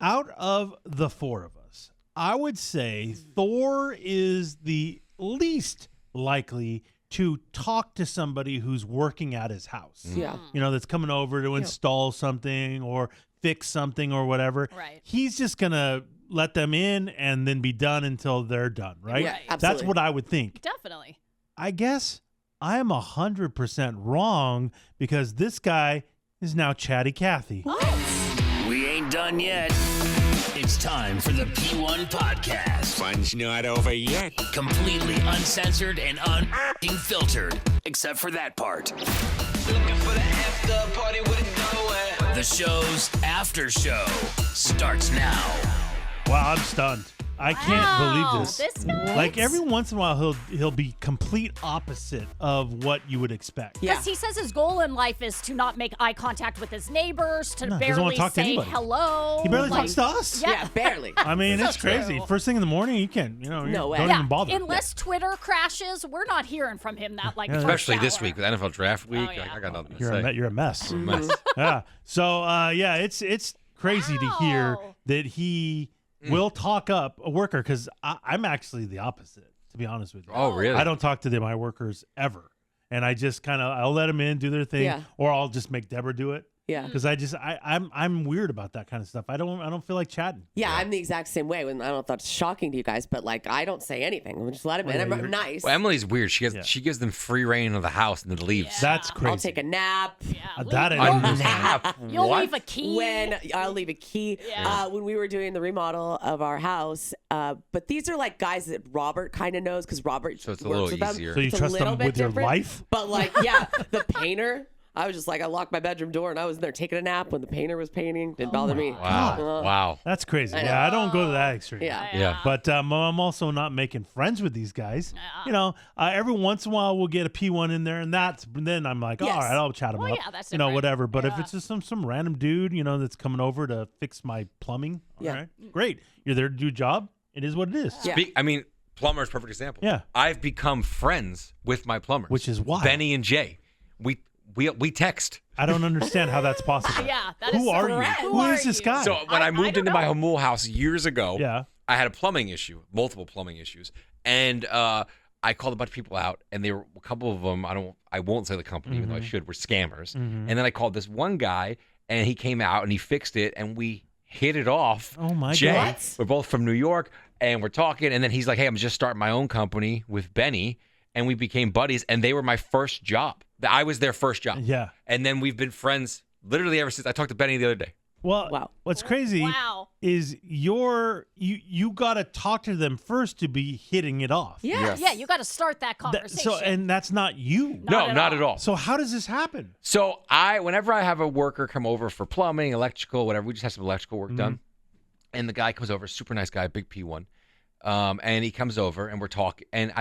out of the four of us, I would say Thor is the least likely to talk to somebody who's working at his house. Yeah. That's coming over to install something or fix something or whatever. Right. He's just going to let them in and then be done until they're done, right? Right. That's Absolutely. what I would think. Definitely. I guess I am 100% wrong because this guy is now Chatty Cathy. We ain't done yet. It's time for the P1 podcast. Fun's not over yet. Completely uncensored and unfiltered, except for that part. Looking for the after party with it going. The show's after show starts now. Wow, I'm stunned. I can't believe this. This guy? Like every once in a while, he'll be complete opposite of what you would expect. Yeah. Because he says his goal in life is to not make eye contact with his neighbors, to No, he doesn't wanna barely talk to say anybody. hello. He barely like- talks to us. Yeah. Yeah, barely. I mean, So it's crazy. true. First thing in the morning, you can't, No way. don't even bother. Unless Twitter crashes, we're not hearing from him that Yeah, first Especially this hour. week with NFL Draft Week. Oh, yeah. I got nothing to You're say. you're a mess. Mess. Yeah. So it's crazy to hear Wow. that he will talk up a worker because I'm actually the opposite, to be honest with you. Oh, really? I don't talk to my workers ever, and I just I'll let them in, do their thing, Yeah. or I'll just make Deborah do it. Yeah. Because I'm weird about that kind of stuff. I don't feel like chatting. Yeah, I'm the exact same way. When I don't know if that's shocking to you guys, but like I don't say anything. I'm just let him in. yeah, I'm nice. Well, Emily's weird. She gives them free reign of the house and then leaves. Yeah. That's crazy. I'll take a nap. Yeah, that leave- I you'll- understand. You'll What? leave a key. When I'll leave a key. Yeah. When we were doing the remodel of our house, but these are like guys that Robert kind of knows because Robert So it's a works little with them. easier. So you It's a trust little them bit with your different. life? But like, yeah, the painter. I was just like, I locked my bedroom door and I was in there taking a nap when the painter was painting. Didn't bother me. Wow. Wow. That's crazy. I know. Yeah, I don't go to that extreme. Yeah. Yeah. But I'm also not making friends with these guys. Every once in a while we'll get a P1 in there, and then I'm like, Yes. all right, I'll chat him Well, up. yeah, that's you know, different. whatever. But if Yeah. it's just some random dude, that's coming over to fix my plumbing, all Yeah. right, great. You're there to do a job. It is what it is. Yeah. Plumber's a perfect example. Yeah. I've become friends with my plumbers. Which is wild. Benny and Jay. We text. I don't understand how that's possible. Yeah, that is Who are you? correct. Who is this guy? So when I moved don't into my know. Hamul house years ago, Yeah. I had a plumbing issue, multiple plumbing issues, and I called a bunch of people out, and they were a couple of them. I won't say the company, even though I should. Were scammers. And then I called this one guy, and he came out and he fixed it, and we hit it off. Oh, my Jay, God. What? we're both from New York, and we're talking, and then he's like, "Hey, I'm just starting my own company with Benny," and we became buddies, and they were my first job. I was their first job. Yeah. And then we've been friends literally ever since. I talked to Benny the other day. Well, Wow. what's crazy Wow. is you got to talk to them first to be hitting it off. Yeah. Yeah, you got to start that conversation. And that's not you. Not Not at at all. So how does this happen? So whenever I have a worker come over for plumbing, electrical, whatever, we just have some electrical work done. And the guy comes over, super nice guy, big P1. And he comes over and we're talking. And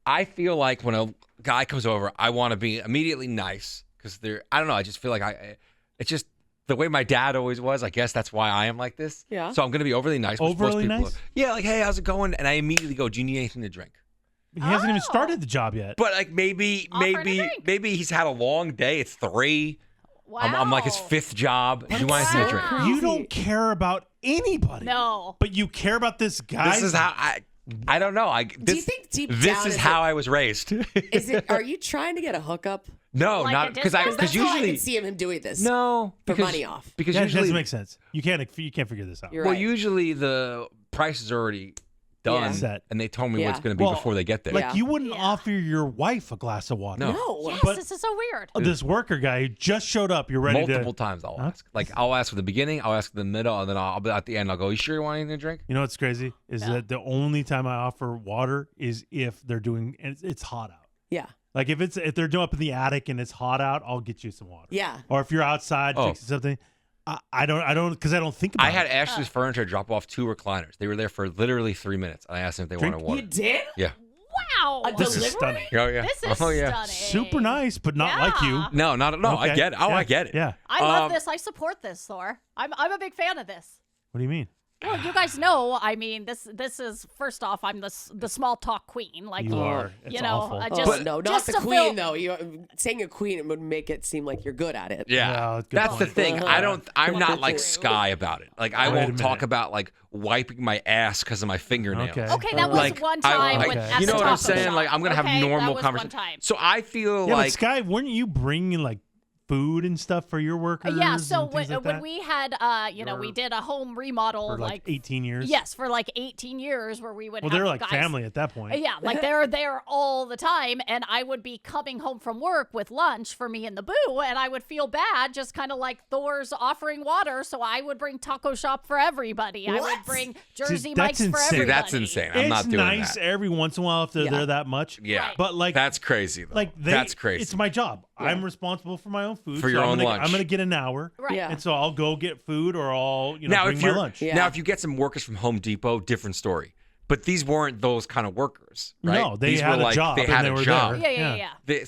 I feel like when a guy comes over, I want to be immediately nice because I don't know, I just feel like it's just the way my dad always was. I guess that's why I am like this. Yeah. So I'm going to be overly nice. which most Overly people nice? are. Yeah, like, hey, how's it going? And I immediately go, do you need anything to drink? He hasn't even Oh. started the job yet. But like maybe drink. he's had a long day. It's 3. Wow. I'm like his 5th job. Do you want anything to drink? Wow. You don't care about anybody. No. But you care about this guy. This is how I don't know. Do you think deep this down is is how I was raised. Are you trying to get a hookup? No, Like not a because discount? That's how I usually can see him doing this. no For because, money off. because That usually doesn't make sense. You can't figure this out. You're well right. usually the price is already done Yeah. Set. and they told me what Yeah. it's going to be Well, before they get there. Like Yeah. you wouldn't Yeah. offer your wife a glass of water. No. No. Yes, But- this is so weird. This worker guy who just showed up. You're ready Multiple to. times I'll Huh? ask. Like I'll ask at the beginning, I'll ask at the middle, and then I'll be at the end. I'll go, "You sure you want anything to drink?" You know what's crazy is Yeah. that the only time I offer water is if they're doing it's hot out. Yeah. Like if they're doing up in the attic and it's hot out, I'll get you some water. Yeah. Or if you're outside Oh. fixing something, I don't because I don't think about I had it. Ashley's furniture drop off 2 recliners. They were there for literally 3 minutes. I asked them if they Drink- wanted water. You did? Yeah. Wow. A This is delivery? stunning. Oh yeah. This is oh yeah. stunning. Super nice, but not like you. Yeah. No, not no. I Okay. get it. Oh, Yeah. I get it. Yeah. I love Um, this. I support this, Thor. I'm a big fan of this. What do you mean? Well, you guys know, I mean, this is first off, I'm the small talk queen. Like You are. It's you know, awful. just no, not just the to queen fill- though. You saying a queen, it would make it seem like you're good at it. Yeah, Yeah, good that's the point. thing. I'm not like Sky about it. Like I Wait a won't talk minute. about like wiping my ass because of my fingernails. Okay, that was Like, one time with you know what I'm at the taco saying? shop. Like I'm gonna Okay, have normal that was conversation. One time. So I feel Yeah, like but Sky, weren't you bringing like food and stuff for your workers? Yeah, so and things like when that? we had, we did a home remodel, for like 18 years. yes, for like 18 years, where we would. Well, have they're like guys, family at that point. Yeah, like they're there all the time, and I would be coming home from work with lunch for me and the boo, and I would feel bad, just kind of like Thor's offering water, so I would bring taco shop for everybody. I would bring Jersey that's Mike's for insane. everybody. See, that's insane. I'm It's not doing nice that. every once in a while if they're there that much. Yeah, Right. But like that's crazy though. That's crazy. It's my job. I'm responsible for my own food. For your so own lunch. I'm gonna get an hour. Right. Yeah. And so I'll go get food or I'll now bring if my you're lunch. Yeah. now if you get some workers from Home Depot, different story. But these weren't those kind of workers, right? No, they these had were a like, job They and had they a were job. there. Yeah. Yeah. Yeah,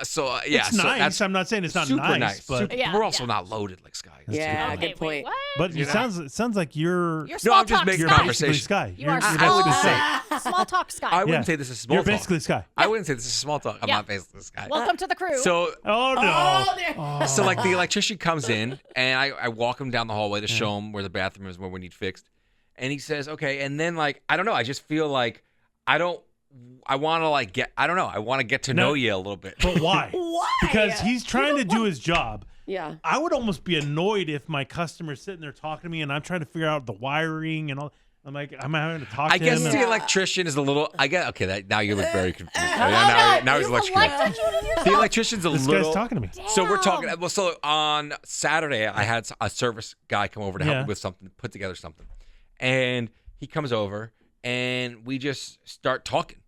so It's so nice. that's I'm not saying it's not super nice, but Super- Yeah, we're also yeah. not loaded like Sky. is. Yeah, Okay, good wait, point. what? but You know? it sounds like you're You're small I'm just talk making you're Sky. conversation. basically Sky. You are You're I wouldn't small, small talk Sky. I wouldn't Yeah. say this is small You're talk. basically Sky. I wouldn't say this is small talk. I'm Yeah. not basically Sky. Welcome to the crew. So Oh no. So like the electrician comes in and I walk him down the hallway to show him where the bathroom is, where we need fixed. And he says, okay. And then like, I don't know. I just feel like I want to get to know you a little bit. But why? Why? Because he's trying to do his job. Yeah. I would almost be annoyed if my customer's sitting there talking to me and I'm trying to figure out the wiring and all. I'm like, I'm having to talk I to guess him. the and- electrician is a little. Now you look very confused. Now he's you electrocuted. electrocuted yourself. The electrician's a this little. guy's talking to me. So we're talking. Damn. Well, so on Saturday, I had a service guy come over to help Yeah. me with something, put together something, and he comes over and we just start talking.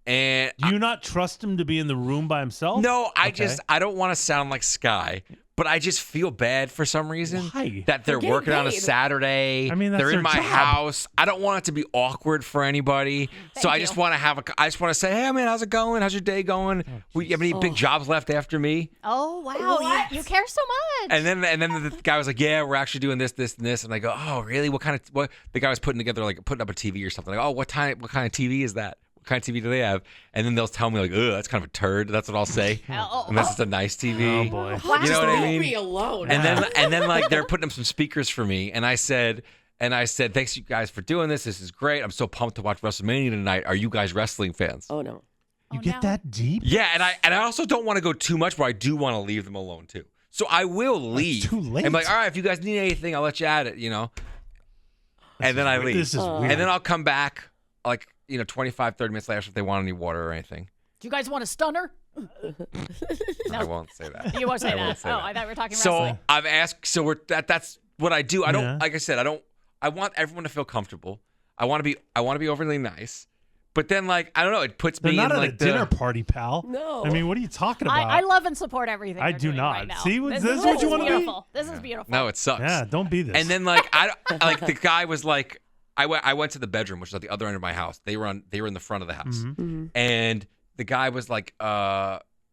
And Do you not trust him to be in the room by himself? no, Okay. I don't want to sound like Sky, but I just feel bad for some reason Why? that they're getting working on a paid. Saturday. I mean, that's they're in their my job. house. I don't want it to be awkward for anybody. So I just want to I just want to say, hey man, how's it going? How's your day going? You have any big jobs left after me? Oh wow, you care so much. And then the guy was like, yeah, we're actually doing this, this, and this. And I go, oh really? What? The guy was putting up a TV or something. Like, oh, what kind of TV is that? What kind of TV do they have? And then they'll tell me like, ugh, that's kind of a turd. That's what I'll say. Unless it's a nice TV. Oh boy. Wow. You know what I Leave mean? me alone. And then like they're putting up some speakers for me, and I said, thanks you guys for doing this. This is great. I'm so pumped to watch WrestleMania tonight. Are you guys wrestling fans? Oh no. You Oh, get no. that deep? Yeah, and I also don't want to go too much, but I do want to leave them alone too. So I will leave. too late. I'm like, all right, if you guys need anything, I'll let you at it, And then I leave. This is weird. And then I'll come back like 25, 30 minutes later if they want any water or anything. Do you guys want a stunner? I won't say that. You won't say I that. won't say Oh, that. I thought we were talking So wrestling. I've asked. So that's what I do. I don't Yeah. like I said. I want everyone to feel comfortable. I want to be overly nice. But then I don't know. It puts They're me not in at like a dinner party, pal. No. I mean, what are you talking about? I love and support everything. I they're do doing not. Right now. See, this is this what you wanna be? beautiful. This is beautiful. No, it sucks. Yeah, don't be this. And then the guy was like, I went to the bedroom, which is at the other end of my house. They were in the front of the house, Mm-hmm. and the guy was like,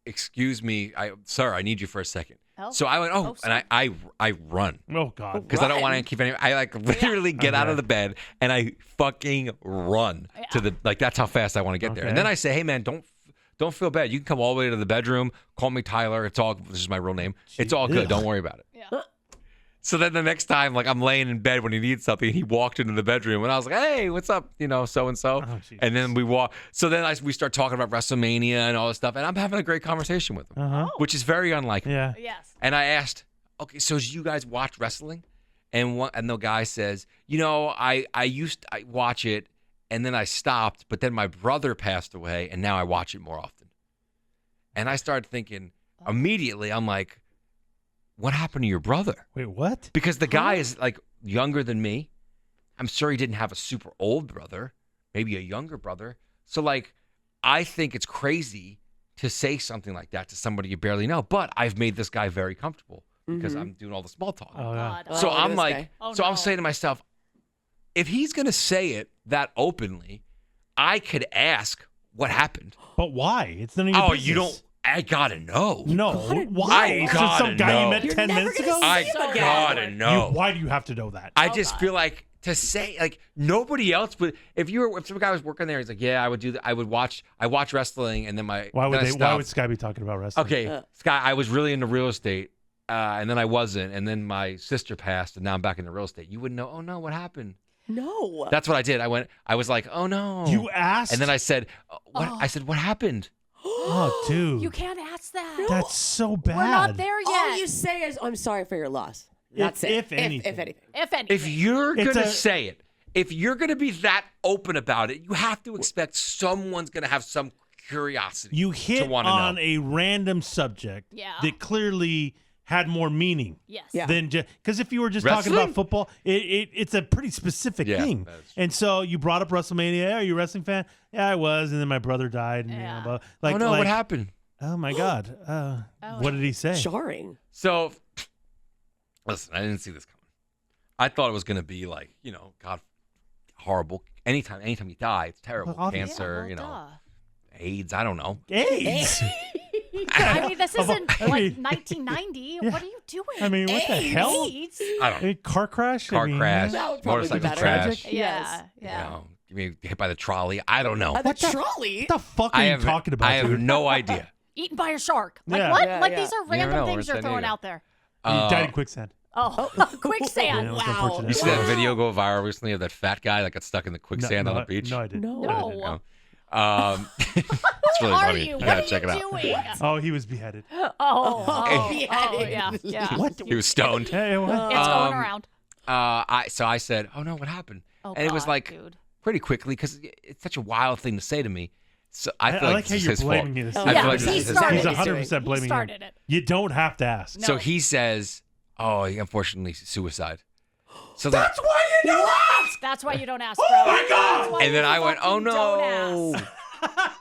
"Excuse me, sir, I need you for a second." Oh. So I went, Oh, and I run oh God. because I don't want to keep any. I literally get out Okay. of the bed and I fucking run to the that's how fast I want to get there. And Okay. then I say, "Hey man, don't feel bad. You can come all the way to the bedroom. Call me Tyler. This is my real name. It's all good. Ugh. Don't worry about it." Yeah. So then the next time, I'm laying in bed when he needs something, he walked into the bedroom and I was like, "Hey, what's up? So and so." Jesus. And then we walk. So then we start talking about WrestleMania and all this stuff, and I'm having a great conversation with him, Uh-huh. which is very unlike me. Yeah. Yes. And I asked, "Okay, so do you guys watch wrestling?" And the guy says, I watch it, and then I stopped, but then my brother passed away, and now I watch it more often. And I started thinking immediately, I'm like, what happened to your brother? Wait, what? Because the guy is younger than me. I'm sure he didn't have a super old brother, maybe a younger brother. So I think it's crazy to say something like that to somebody you barely know. But I've made this guy very comfortable because I'm doing all the small talk. Oh, yeah. God. So Oh, I'm this like, guy. Oh, so I'm no. saying to myself, if he's gonna say it that openly, I could ask what happened. But why? It's none of your Oh, business. you don't. I gotta know. No, why? I It's just gotta some guy you know. met You're 10 never minutes gonna ago. I see him again. gotta know. Why do you have to know that? I just feel like to say like nobody else would. If some guy was working there, he's like, yeah, I would do that. I watch wrestling, and then Why would then I Why would stopped. Sky be talking about wrestling? Okay, Scott, I was really into real estate, and then I wasn't, and then my sister passed, and now I'm back into real estate. You wouldn't know. Oh no, what happened? No. That's what I did. I was like, oh no. You asked, And then I said, what? I said, what happened? oh, dude, You can't ask that. that's so bad. We're not there yet. All you say is, I'm sorry for your loss. That's it. if anything. If anything. If anything. If you're It's gonna a- say it, if you're gonna be that open about it, you have to expect someone's gonna have some curiosity. You to hit wanna on know. a random subject Yeah. that clearly had more meaning Yes. Yeah. than just because if you were just talking Wrestling? about football, it's a pretty specific Yeah, thing. that's true. And so you brought up WrestleMania. Hey, are you a wrestling fan? Yeah, I was. And then my brother died. And, Yeah. like, oh no, like, what happened? Oh my God. What did he say? Jarring. So, listen, I didn't see this coming. I thought it was gonna be like, God, horrible. Anytime you die, it's terrible. Well, Cancer, Yeah, well, AIDS. I don't know. AIDS. I mean, this isn't I like mean- 1990. Yeah. What are you doing? I mean, what the hell? AIDS? I don't know. A car crash? Car crash, That would probably be motorcycle better. crash. Tragic? Yeah. You Yeah. know, maybe hit by the trolley. I don't know. The What the- trolley. What the fuck are you talking about? I have dude? no idea. Eaten by a shark. Like Yeah. what? Yeah, like yeah. these are never random know. things We're you're San throwing Diego. out there. He died in quicksand. Oh, quicksand. Yeah, it was Wow. unfortunate. You see that video go viral recently of that fat guy that got stuck in the quicksand on the beach? No, I didn't. No. I didn't know. It's really Are funny. you? You What gotta are check you it out. doing? Oh, he was beheaded. Oh, beheaded. yeah, yeah. What? He was stoned. Hey, what? It's going around. So I said, "Oh no, what happened?" Oh, and it was God, like dude. pretty quickly because it's such a wild thing to say to me. So I feel I like like how this is you're his blaming fault. this. Oh, I yeah, feel like he this is his started He's it. fault. 100% He blaming him. started it. You don't have to ask. No. So he says, "Oh, he unfortunately suicide." So then, why you don't ask. That's why you don't ask, bro. Oh my God! That's why and then you I went, "Oh fucking don't no!" ask.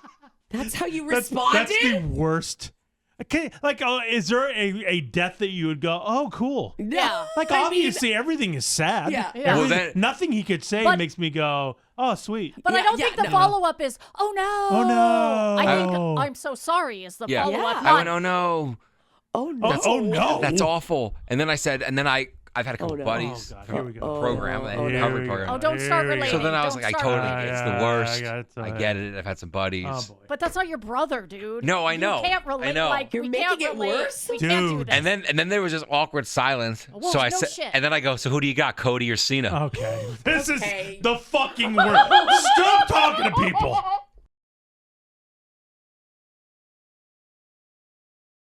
That's how you That's responded? the worst. Okay, like, is there a death that you would go, oh, cool? Yeah. Like, I mean, obviously, everything is sad. Yeah. Yeah. Everything- Well, then- nothing he could say But- makes me go, oh, sweet. But I Yeah, don't yeah, think the no. follow-up is, oh no. Oh, no. I think I'm so sorry is the Yeah. follow-up. Yeah. I went, "Oh no, Oh, no. Oh, no. that's awful." And then I said, and then I've had a couple no. buddies Oh, God, from here we go. the program, Oh, the no. recovery Here we program. go. Oh, don't start Here we go. relating. So then I was Don't like, I start totally, relating. it's the Yeah, worst. yeah, it's all I right. get it. I've had some buddies. Oh, boy. But that's not your brother, dude. No, I know. You can't relate. I know. Like, You're we making can't it relate. worse? We can't do Dude. this. And then there was just awkward silence. Whoa, so I no said, shit. and then I go, "So who do you got, Cody or Cena?" Okay. This Okay. is the fucking worst. Stop talking to people.